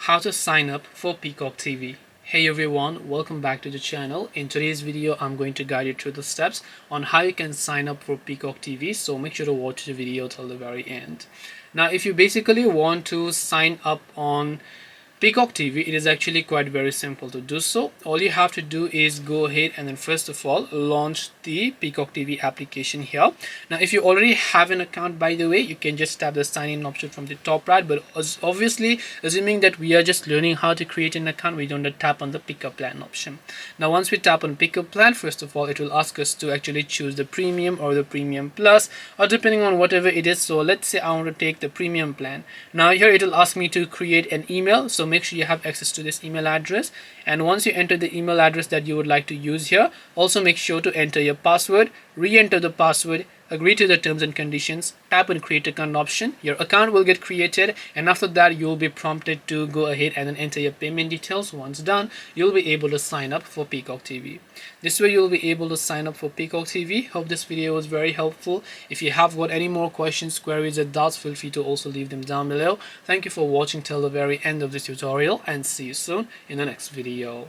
how to sign up for Peacock TV. Hey everyone, welcome back to the channel. In today's video, I'm going to guide you through the steps on how you can sign up for Peacock TV. So make sure to watch the video till the very end. Now, if you basically want to sign up on Peacock TV, it is actually quite very simple to do so. All you have to do is go ahead and then first of all launch the Peacock TV application here. Now, if you already have an account, by the way, you can just tap the sign in option from the top right, but obviously assuming that we are just learning how to create an account, we don't tap on the pickup plan option. Now, once we tap on pickup plan, first of all it will ask us to actually choose the premium or the premium plus, or depending on whatever it is. So let's say I want to take the premium plan. Now here it will ask me to create an email, so make sure you have access to this email address, and once you enter the email address that you would like to use here, also make sure to enter your password, re-enter the password, agree to the terms and conditions, tap on create account option. Your account will get created, and after that you will be prompted to go ahead and then enter your payment details. Once done, you'll be able to sign up for Peacock TV. This way you'll be able to sign up for Peacock TV. Hope this video was very helpful. If you have got any more questions, queries or doubts, feel free to also leave them down below. Thank you for watching till the very end of this tutorial, and see you soon in the next video.